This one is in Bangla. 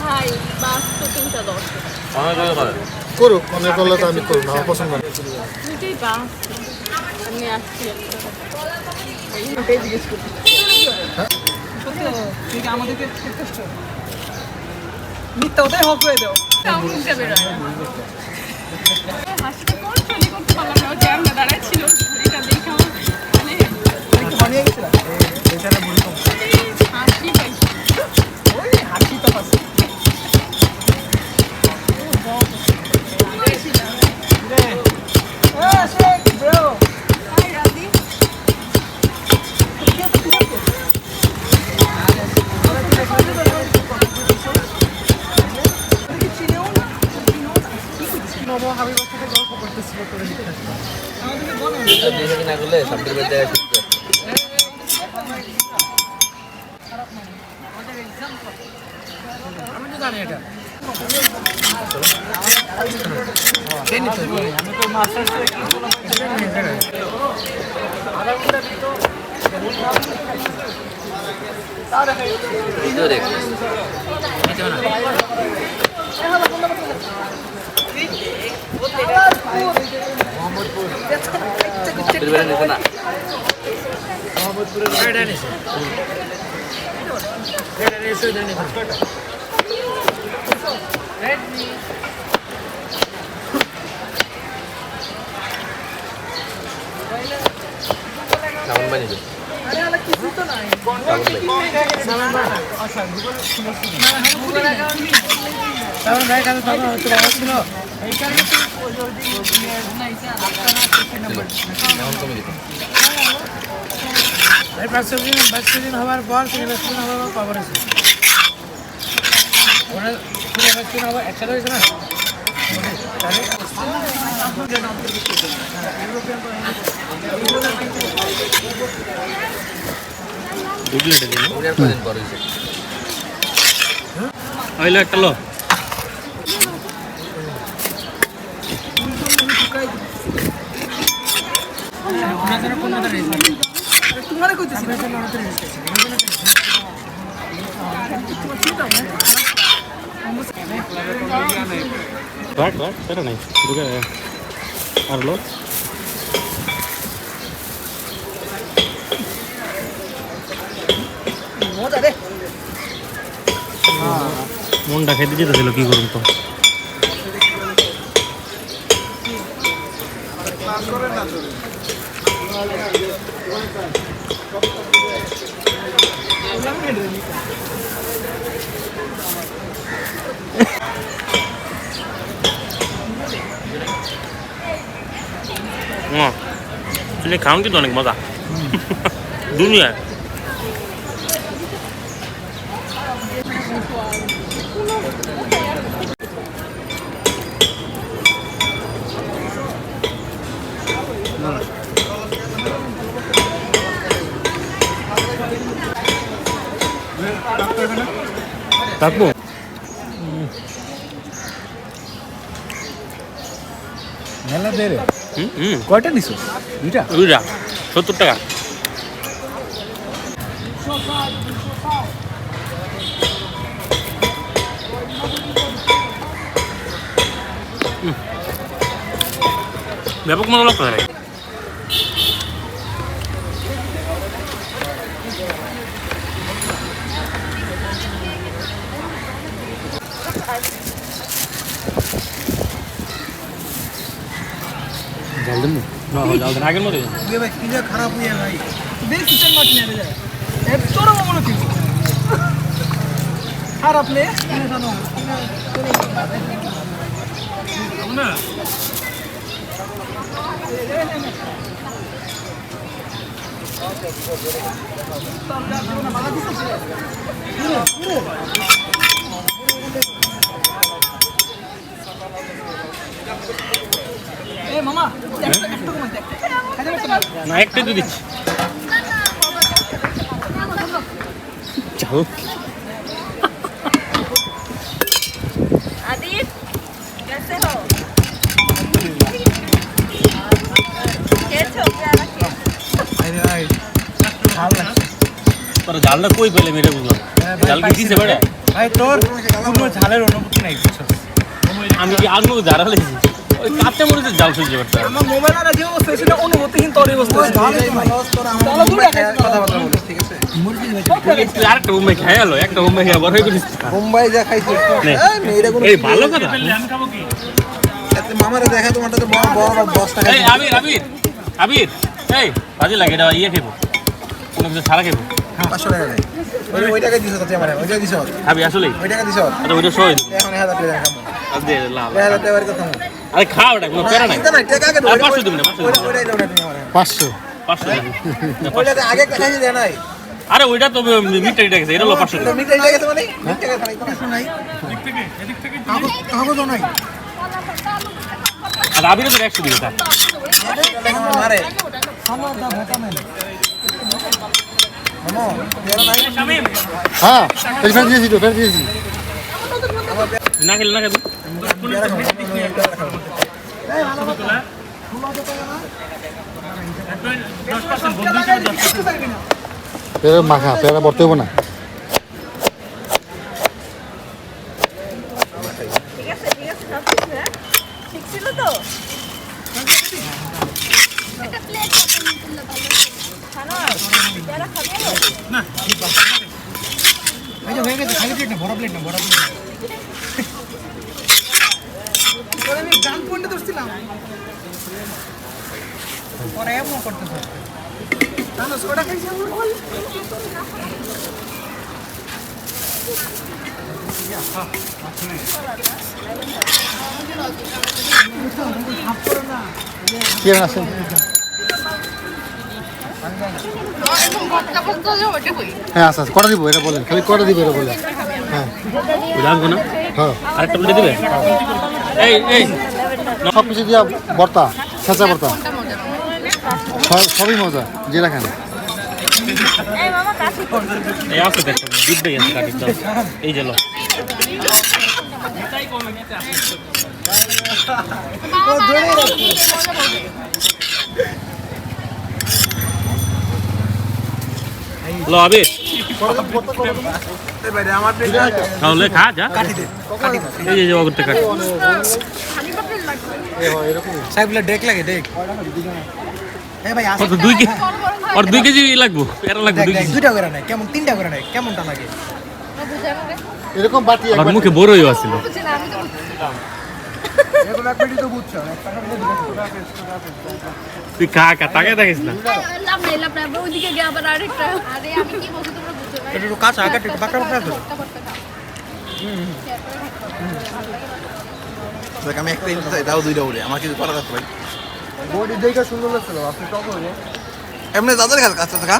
ভাই বাস তো 3টা 10 করুক অনেক করলে তো আমি করবো না আমার পছন্দ না দুটোই বাস আমি আসছি জিজ্ঞেস করছি আমাদেরকে মিথ্যা ওটাই হক হয়ে দাও হাসিটা কোন চলি করতে পারলাম না ক্যামেরা দাঁড়ায় ছিল ঘড়িটা দেখে আমার মানে হাসি পাইছি ওই হাসি তো পাচ্ছি ভ্যাকসিন হওয়ার পর ভ্যাকসিন হওয়ার পর খবর আছে ভ্যাকসিন হওয়ার একসাথে হয়েছে না একটা লো তোমার কইতেছি সেটা নাই ঢুকে আর লো মনটা খেতে যেতেছিল কি করুন তো খাওন কিন্তু অনেক মজা দুনিয়া থাকবো মেলা দেরে কয়টা নিছো দুইটা 70 টাকা ব্যাপক মজা লাগতো আগের মতো খারাপ হয়ে ভাই কিচেন মাছ নিয়ে যায় চরম মনে কি খারাপ লে না মামা না একটাই তো দিচ্ছি তোর জালটা কই পেলে মেরে বুঝলাম জাল কি দিছে বেড়া ভাই তোর কোনো ঝালের অনুভূতি নাই বুঝছো আমি কি আগুন জারা লেগেছি ওই কাঁচা মরিচের জাল সহ্য করতে পারবো আমার মোবাইল আর যে অবস্থা সেটা অনুভূতিহীন তোর অবস্থা চলো দূরে কথা বলি ঠিক আছে তুই আরেকটা বোম্বাই খেয়ে গেল একটা বোম্বাই খেয়ে বড় হয়ে গেছিস মুম্বাই যা খাইছে এই ভালো কথা এতে মামারে দেখা তোমারটা তো বড় বড় বস্তা এই আবির আবির আবির এই বাজে লাগে এটা ইয়ে খেবো কোনো কিছু ছাড়া খেবো 500 টাকা দেয় ওই টাকা দিছো তো আমারে ওই টাকা দিছো খাবি আসলে ওই টাকা দিছো আচ্ছা ওইটা সই এখন 1000 টাকা খাবো আর দে লাভ 1000 টাকা বাড়ি কথা আরে খাও এটা কোনো প্যারা নাই না টাকা আগে আর 500 দিবি না 500 ওইটাই দাও না তুমি আমারে 500 500 ওইটাতে আগে খাইছে দেয় নাই আরে ওইটা তো মিটার গেছে এটা হলো 500 তো মিটাই লাগে তো মানে টাকা খাই তো নাই কাগজ নাই আর আবির তো 100 দিবে তা মারে সামাদা ভাতা মেলে মামা এরা নাই শামিম হ্যাঁ ফের দিয়েছি তো ফের দিয়েছি না খেলে না খাবি পেয়ারা মাখা পেয়ারা বর্তে হবো না ঠিক ছিল তো একটা প্লেট খানা যারা খাবে এই যে হয়ে গেছে খালি প্লেট না বড় প্লেট পরে আমি গান পয়েন্টে ধরছিলাম পরে এমন করতেছে তাহলে সোডা খাইছি আমার বল কি আছেন হ্যাঁ আচ্ছা কটা দিব এটা বলেন খালি কটা দিব এটা বলেন হ্যাঁ ওই লাগবো না হ্যাঁ আরেকটা প্লেট দিবে এই এই সব কিছু দিয়া ভর্তা ছেঁচা ভর্তা সবই মজা যেটা খান এই আছে দেখো দুধটাই আছে কাটির দাও এই যে লো লো আবে তাহলে খা যা এই যে ওগরতে কাটি সাইবলে ডেক লাগে ডেক এই ভাই আসো কত 2 কেজি আর 2 কেজি লাগবো এরা লাগবে 2 কেজি দুইটা করে নাই কেমন তিনটা করে নাই কেমনটা লাগে এরকম বাটি আর মুখে বড়ই আছিল এগুলো এক মিনিট তো বুঝছো তুই খা খা তাকে দেখিস না লাভ নাই ওইদিকে গিয়ে আবার আরেকটা আরে আমি কি বলছি তোমরা বুঝছো না একটু কাঁচা আগে একটু বাকরা বাকরা তো দেখ আমি একটা ইনতে দাও দুইটা বলে আমার কিছু করা যাচ্ছে ভাই বডি দেখে সুন্দর লাগছিল আপনি টক হলো এমনি দাদার কাছে কাঁচা থাকা